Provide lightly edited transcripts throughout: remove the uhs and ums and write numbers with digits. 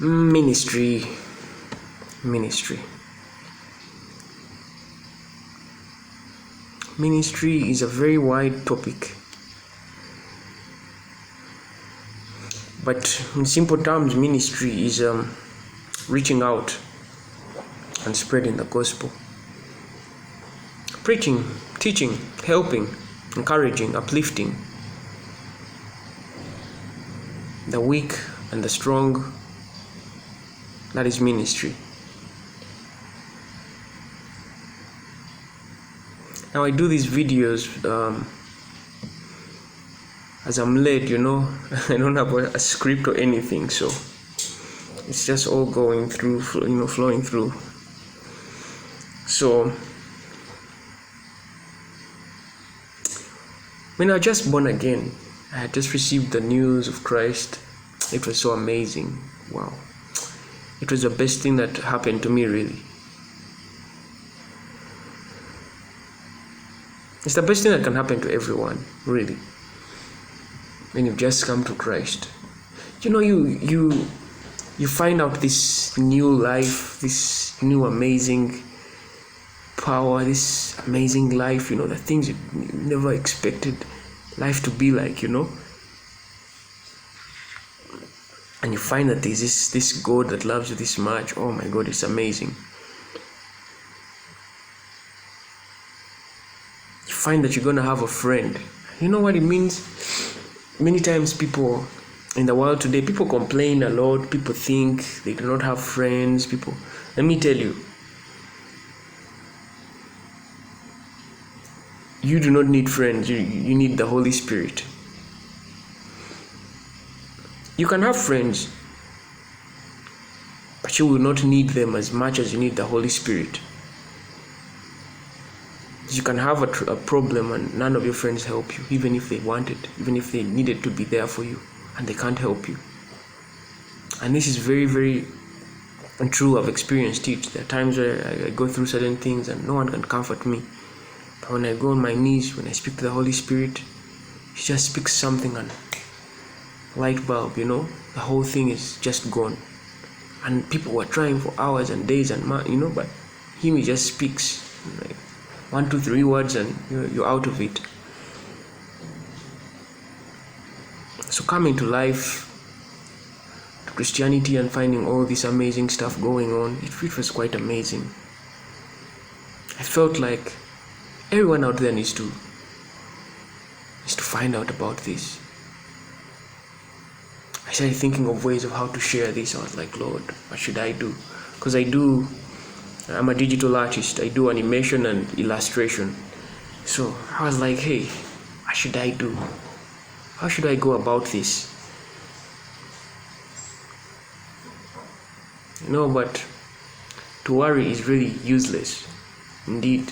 Ministry. Ministry is a very wide topic, but in simple terms, ministry is reaching out and spreading the gospel, preaching, teaching, helping, encouraging, uplifting the weak and the strong. That is ministry. Now I do these videos as I'm led, I don't have a script or anything, so it's just all going through, flowing through. So when I was just born again, I had just received the news of Christ. It was so amazing. Wow. It was the best thing that happened to me, really. It's the best thing that can happen to everyone, really, when you've just come to Christ. You find out this new life, this new amazing power, this amazing life, the things you never expected life to be like, and you find that there's this God that loves you this much. Oh my God, it's amazing. You find that you're going to have a friend. You know what it means? Many times people in the world today, people complain a lot. People think they do not have friends. Let me tell you, you do not need friends. You need the Holy Spirit. You can have friends, but you will not need them as much as you need the Holy Spirit. You can have a problem and none of your friends help you, even if they wanted, even if they needed to be there for you, and they can't help you. And this is very, very true. I've experienced it. There are times where I go through certain things and no one can comfort me. But when I go on my knees, when I speak to the Holy Spirit, He just speaks something and light bulb, the whole thing is just gone. And people were trying for hours and days and months, but He just speaks, like 1, 2, 3 words, and you're out of it. So coming to life, to Christianity, and finding all this amazing stuff going on, it was quite amazing. I felt like everyone out there needs to find out about this. I started thinking of ways of how to share this. I was like, Lord, what should I do? Because I'm a digital artist. I do animation and illustration. So I was like, hey, what should I do? How should I go about this? But to worry is really useless. Indeed.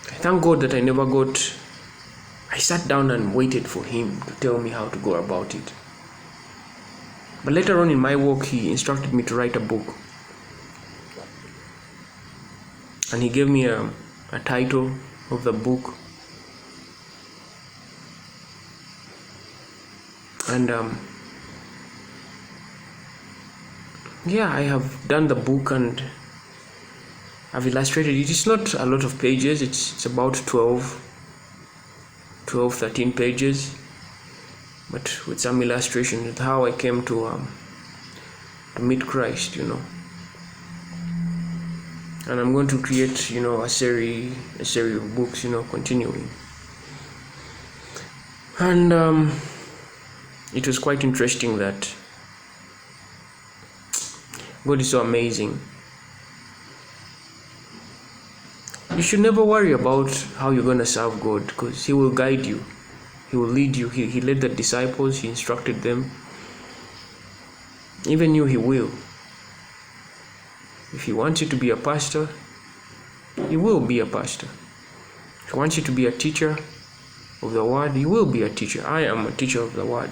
I thank God that I sat down and waited for Him to tell me how to go about it. But later on in my walk, He instructed me to write a book. And He gave me a title of the book. And I have done the book and I've illustrated it. It's not a lot of pages. It's about 12, 13 pages, but with some illustration with how I came to meet Christ, And I'm going to create, a series of books, continuing. And it was quite interesting that God is so amazing. You should never worry about how you're going to serve God, because He will guide you. He will lead you. He led the disciples. He instructed them. Even you, He will. If He wants you to be a pastor, He will be a pastor. If He wants you to be a teacher of the Word, He will be a teacher. I am a teacher of the Word.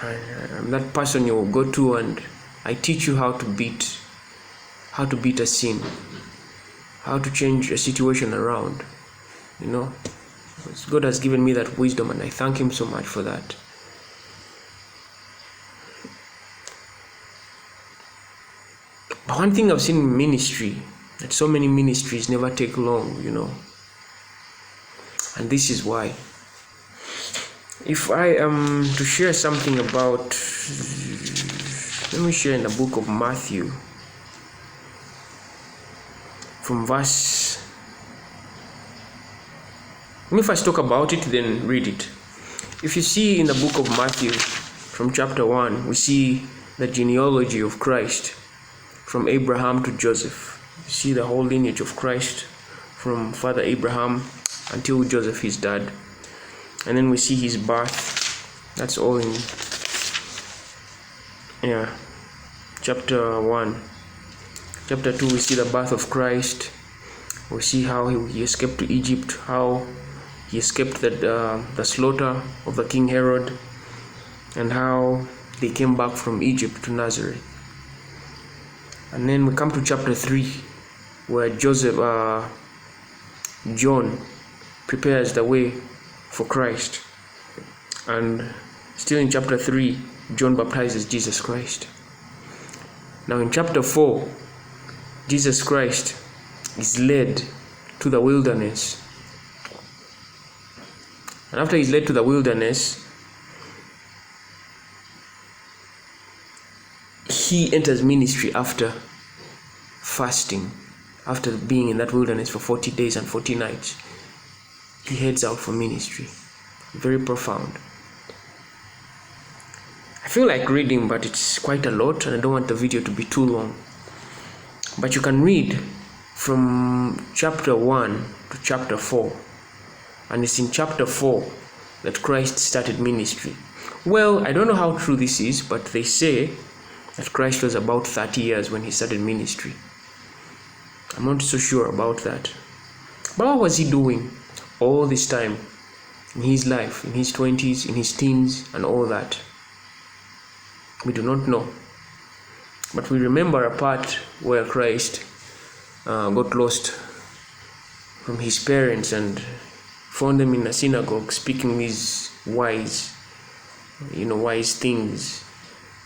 I'm that person you will go to and I teach you how to beat a sin, how to change a situation around, God has given me that wisdom, and I thank Him so much for that. But one thing I've seen in ministry, that so many ministries never take long, and this is why. If I am to share something about, let me share in the book of Matthew, from verse, let me first talk about it, then read it. If you see in the book of Matthew, from chapter 1, we see the genealogy of Christ, from Abraham to Joseph. You see the whole lineage of Christ, from Father Abraham until Joseph, his dad. And then we see his birth. That's all in chapter 1. Chapter 2, we see the birth of Christ. We see how he escaped to Egypt, how he escaped the slaughter of the King Herod, and how they came back from Egypt to Nazareth. And then we come to chapter 3, where John prepares the way for Christ. And still in chapter 3, John baptizes Jesus Christ. Now in chapter 4, Jesus Christ is led to the wilderness. And after he's led to the wilderness, he enters ministry after fasting. After being in that wilderness for 40 days and 40 nights, he heads out for ministry. Very profound. I feel like reading, but it's quite a lot, and I don't want the video to be too long. But you can read from chapter 1 to chapter 4. And it's in chapter 4 that Christ started ministry. Well, I don't know how true this is, but they say that Christ was about 30 years when he started ministry. I'm not so sure about that. But what was he doing all this time in his life, in his 20s, in his teens, and all that? We do not know. But we remember a part where Christ got lost from his parents and found them in a synagogue speaking these wise things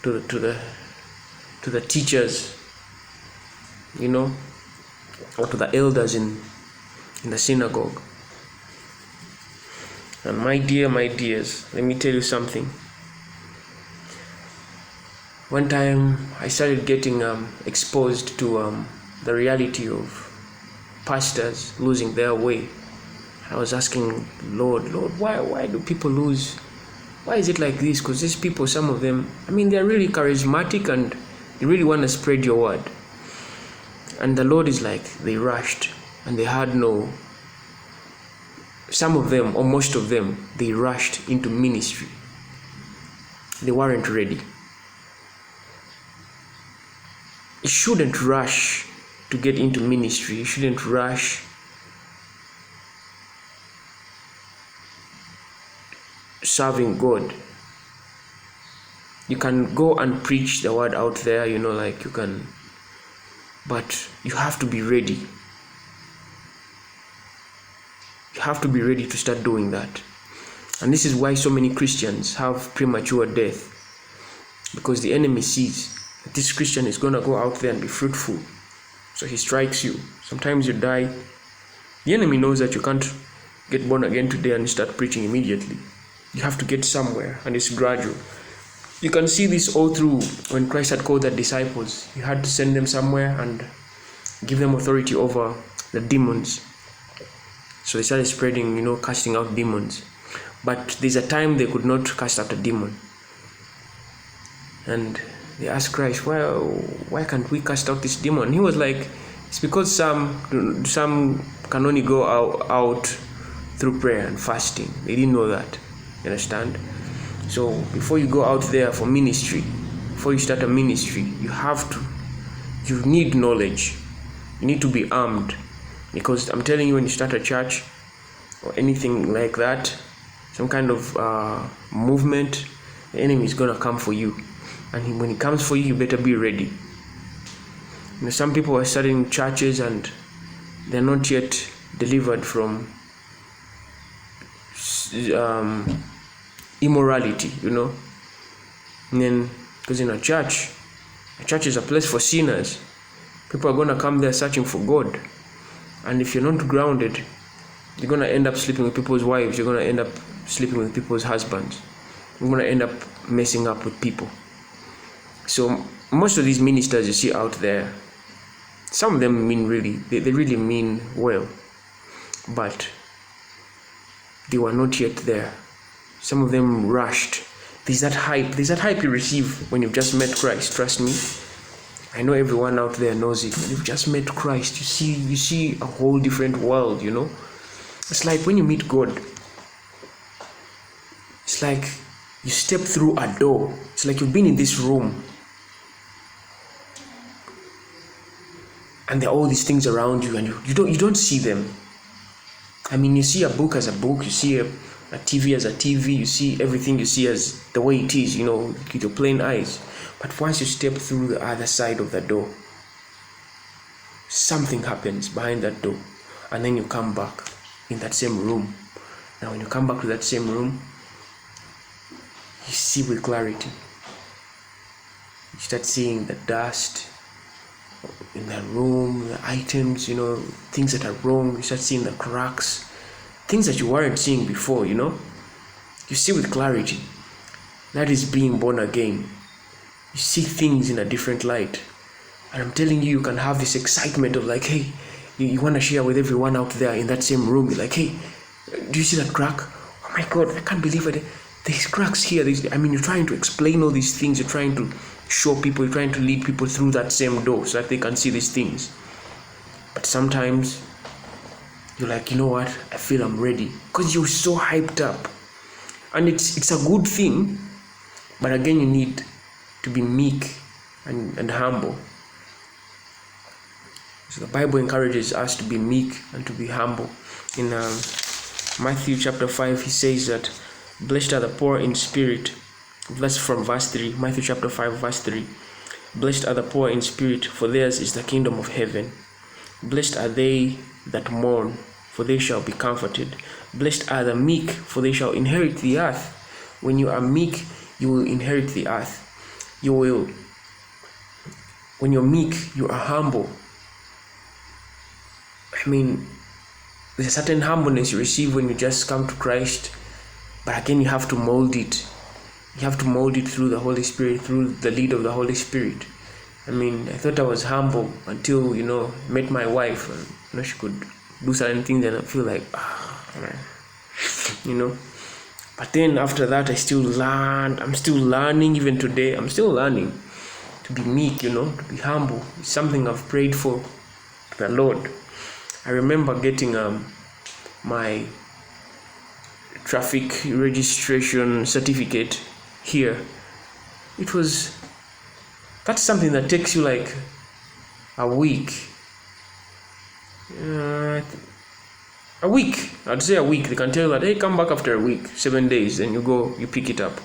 to the teachers, or to the elders in the synagogue. And my dears, let me tell you something. One time I started getting exposed to the reality of pastors losing their way. I was asking, Lord, why do people lose? Why is it like this? Because these people, some of them, they're really charismatic and they really want to spread your word. And the Lord is like, they rushed and they had some of them, or most of them, they rushed into ministry. They weren't ready. You shouldn't rush to get into ministry. You shouldn't rush serving God. You can go and preach the word out there, but you have to be ready. You have to be ready to start doing that. And this is why so many Christians have premature death, because the enemy sees that this Christian is going to go out there and be fruitful. So he strikes you. Sometimes you die. The enemy knows that you can't get born again today and start preaching immediately. You have to get somewhere, and it's gradual. You can see this all through when Christ had called the disciples. He had to send them somewhere and give them authority over the demons. So they started spreading, casting out demons. But there's a time they could not cast out a demon. And they asked Christ, why can't we cast out this demon? And he was like, it's because some can only go out through prayer and fasting. They didn't know that. You understand? So before you go out there for ministry, before you start a ministry, you need knowledge. You need to be armed. Because I'm telling you, when you start a church or anything like that, some kind of movement, the enemy is going to come for you. And when he comes for you, you better be ready. Some people are starting churches and they're not yet delivered from immorality, And then, because in a church is a place for sinners. People are going to come there searching for God. And if you're not grounded, you're going to end up sleeping with people's wives. You're going to end up sleeping with people's husbands. You're going to end up messing up with people. So most of these ministers you see out there, some of them mean they really mean well. But they were not yet there. Some of them rushed. There's that hype you receive when you've just met Christ. Trust me, I know everyone out there knows it. When you've just met Christ, you see a whole different world. It's like when you meet God, it's like you step through a door. It's like you've been in this room and there are all these things around you, and you don't see them. I mean, you see a book as a book, you see a TV as a TV, you see everything you see as the way it is, with your plain eyes. But once you step through the other side of the door, something happens behind that door, and then you come back in that same room. Now, when you come back to that same room, you see with clarity. You start seeing the dust in the room, the items, things that are wrong. You start seeing the cracks, things that you weren't seeing before, You see with clarity. That is being born again. You see things in a different light. And I'm telling you, you can have this excitement of like, hey, you want to share with everyone out there in that same room. You're like, hey, do you see that crack? Oh my God, I can't believe it. There's cracks here. You're trying to explain all these things. You're trying to show people, you're trying to lead people through that same door so that they can see these things. But sometimes you're like, you know what? I feel I'm ready. Because you're so hyped up. And it's a good thing. But again, you need to be meek and humble. So the Bible encourages us to be meek and to be humble. In Matthew chapter 5, he says that blessed are the poor in spirit. That's from verse 3. Matthew chapter 5, verse 3. Blessed are the poor in spirit, for theirs is the kingdom of heaven. Blessed are they that mourn, for they shall be comforted. Blessed are the meek, for they shall inherit the earth. When you are meek, you will inherit the earth. When you're meek, you are humble. I mean, there's a certain humbleness you receive when you just come to Christ. But again, you have to mold it. You have to mold it through the Holy Spirit, through the lead of the Holy Spirit. I mean, I thought I was humble until, met my wife. And, she could do certain things and I feel like, But then after that, I still learned. I'm still learning even today. I'm still learning to be meek, to be humble. It's something I've prayed for the Lord. I remember getting my traffic registration certificate here. That's something that takes you like a week. I'd say a week. They can tell you that, hey, come back after a week, 7 days, then you go, you pick it up.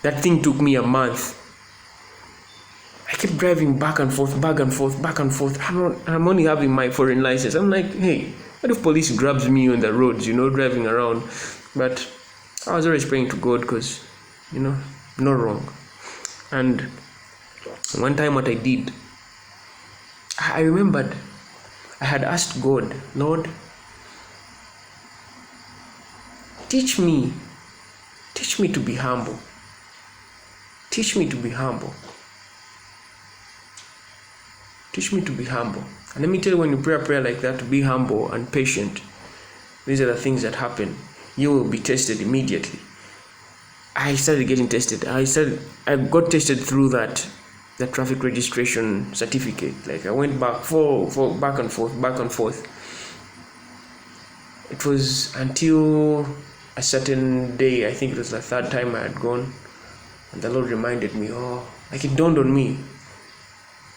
That thing took me a month. I kept driving back and forth. I'm only having my foreign license. I'm like, hey, what if police grabs me on the roads, driving around? But I was always praying to God because, no wrong. And one time what I did, I remembered I had asked God, Lord, teach me to be humble. Teach me to be humble. Teach me to be humble. And let me tell you, when you pray a prayer like that, to be humble and patient, these are the things that happen. You will be tested immediately. I started getting tested. I got tested through that traffic registration certificate. Like I went back back and forth. It was until a certain day, I think it was the third time I had gone, and the Lord reminded me, it dawned on me,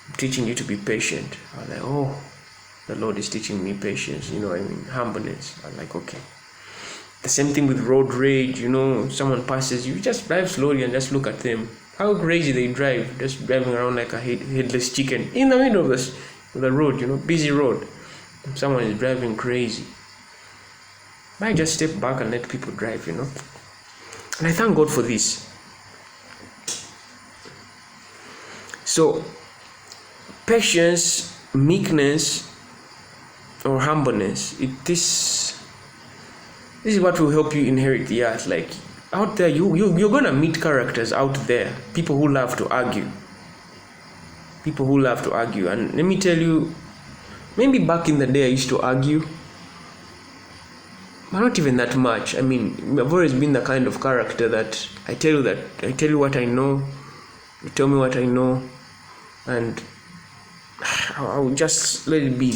I'm teaching you to be patient. I was like, the Lord is teaching me patience, humbleness. I'm like, okay. The same thing with road rage, someone passes, you just drive slowly and just look at them. How crazy they drive, just driving around like a headless chicken in the middle of the road, busy road. Someone is driving crazy. might just step back and let people drive, And I thank God for this. So, patience, meekness, or humbleness, this is what will help you inherit the earth. Like, out there, you're gonna meet characters out there, people who love to argue. And let me tell you, maybe back in the day I used to argue, but not even that much. I mean, I've always been the kind of character that I tell you what I know, you tell me what I know, and I'll just let it be,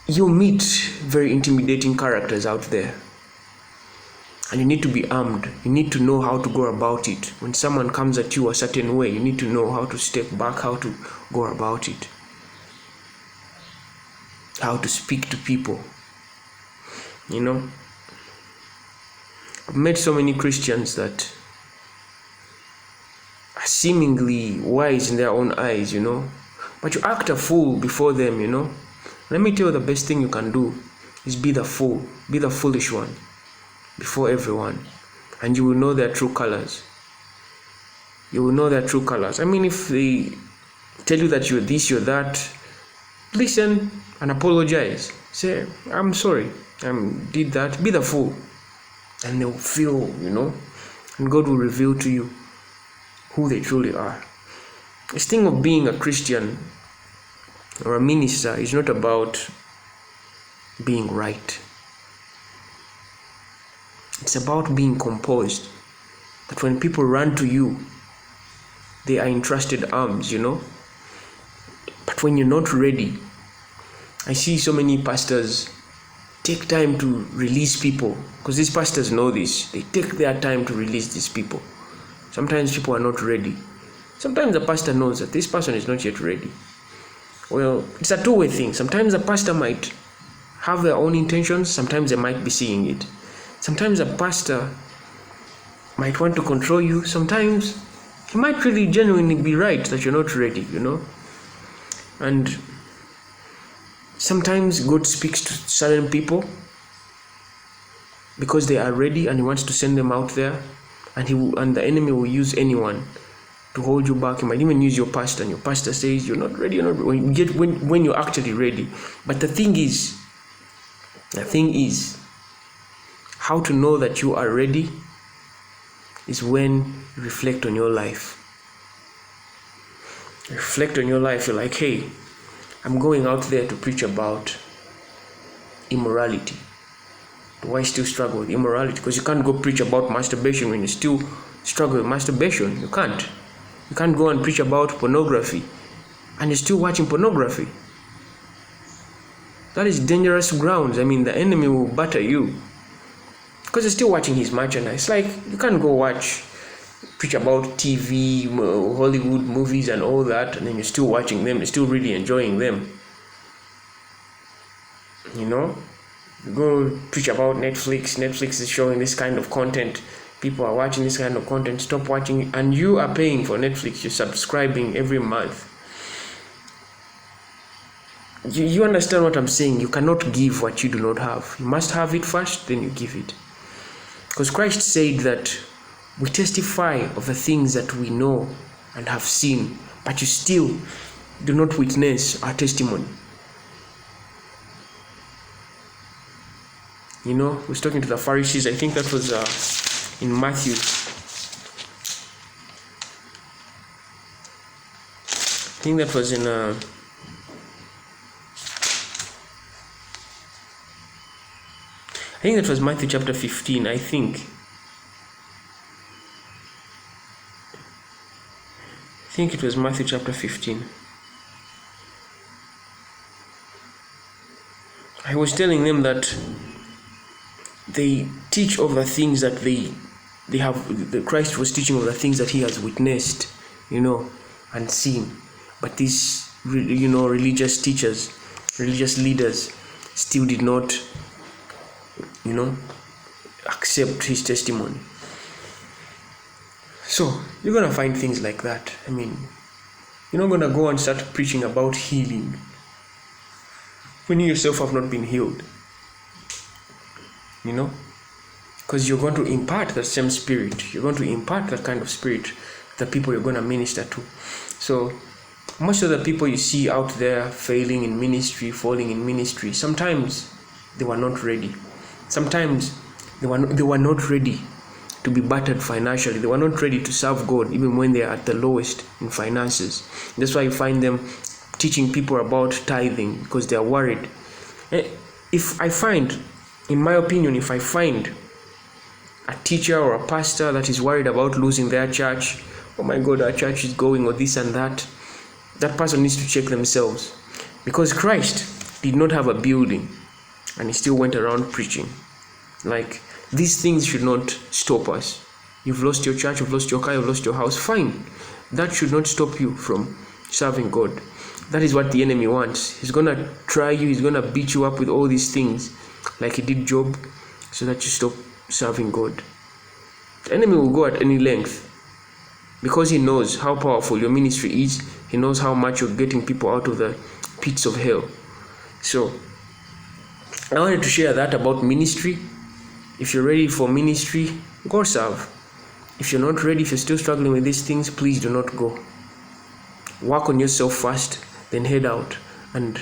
You meet very intimidating characters out there, and you need to be armed. You need to know how to go about it. When someone comes at you a certain way, you need to know how to step back, how to go about it, how to speak to people. I've met so many Christians that are seemingly wise in their own eyes, but you act a fool before them, Let me tell you, the best thing you can do is be the fool, be the foolish one before everyone, and you will know their true colors. I mean, if they tell you that you're this, you're that, listen and apologize. Say, I'm sorry, I did that. Be the fool, and they'll feel, and God will reveal to you who they truly are. This thing of being a Christian or a minister is not about being right. It's about being composed. That when people run to you, they are in trusted arms, But when you're not ready, I see so many pastors take time to release people, because these pastors know this. They take their time to release these people. Sometimes people are not ready. Sometimes the pastor knows that this person is not yet ready. Well, it's a two-way thing. Sometimes the pastor might have their own intentions. Sometimes they might be seeing it. Sometimes a pastor might want to control you. Sometimes he might really genuinely be right that you're not ready, And sometimes God speaks to certain people because they are ready, and he wants to send them out there, and the enemy will use anyone to hold you back. He might even use your pastor, and your pastor says you're not ready, when you're actually ready. But the thing is how to know that you are ready is when you reflect on your life. You're like, hey, I'm going out there to preach about immorality. Do I still struggle with immorality? Because you can't go preach about masturbation when you still struggle with masturbation. You can't go and preach about pornography and you're still watching pornography. That is dangerous grounds. I mean, the enemy will batter you because you're still watching his merchandise. Like, you can't go preach about TV, Hollywood movies and all that, and then you're still watching them, you're still really enjoying them. You go preach about Netflix. Netflix is showing this kind of content. People are watching this kind of content. Stop watching it. And you are paying for Netflix. You're subscribing every month. You understand what I'm saying? You cannot give what you do not have. You must have it first, then you give it. Because Christ said that we testify of the things that we know and have seen, but you still do not witness our testimony. He was talking to the Pharisees. I think that was in Matthew. I think that was in Matthew chapter 15, I think. I think it was Matthew chapter 15. I was telling them that they teach of the things that they have. The Christ was teaching of the things that he has witnessed, and seen. But these, religious teachers, religious leaders, still did not, accept his testimony. So you're gonna find things like that. I mean, you're not gonna go and start preaching about healing when you yourself have not been healed? You know, because you're going to impart that same spirit. You're going to impart that kind of spirit to the people you're going to minister to. So most of the people you see out there failing in ministry, falling in ministry, sometimes they were not ready. Sometimes they were not ready to be battered financially. They were not ready to serve God even when they are at the lowest in finances. That's why you find them teaching people about tithing, because they are worried. In my opinion, if I find a teacher or a pastor that is worried about losing their church, oh my God, our church is going, or this and that, that person needs to check themselves. Because Christ did not have a building and he still went around preaching. Like, these things should not stop us. You've lost your church, you've lost your car, you've lost your house, fine. That should not stop you from serving God. That is what the enemy wants. He's going to try you, he's going to beat you up with all these things like he did Job, so that you stop serving God. The enemy will go at any length because he knows how powerful your ministry is. He knows how much you're getting people out of the pits of hell. So I wanted to share that about ministry. If you're ready for ministry, go serve. If you're not ready, if you're still struggling with these things, please do not go. Work on yourself first, then head out and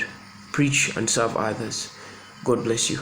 preach and serve others. God bless you.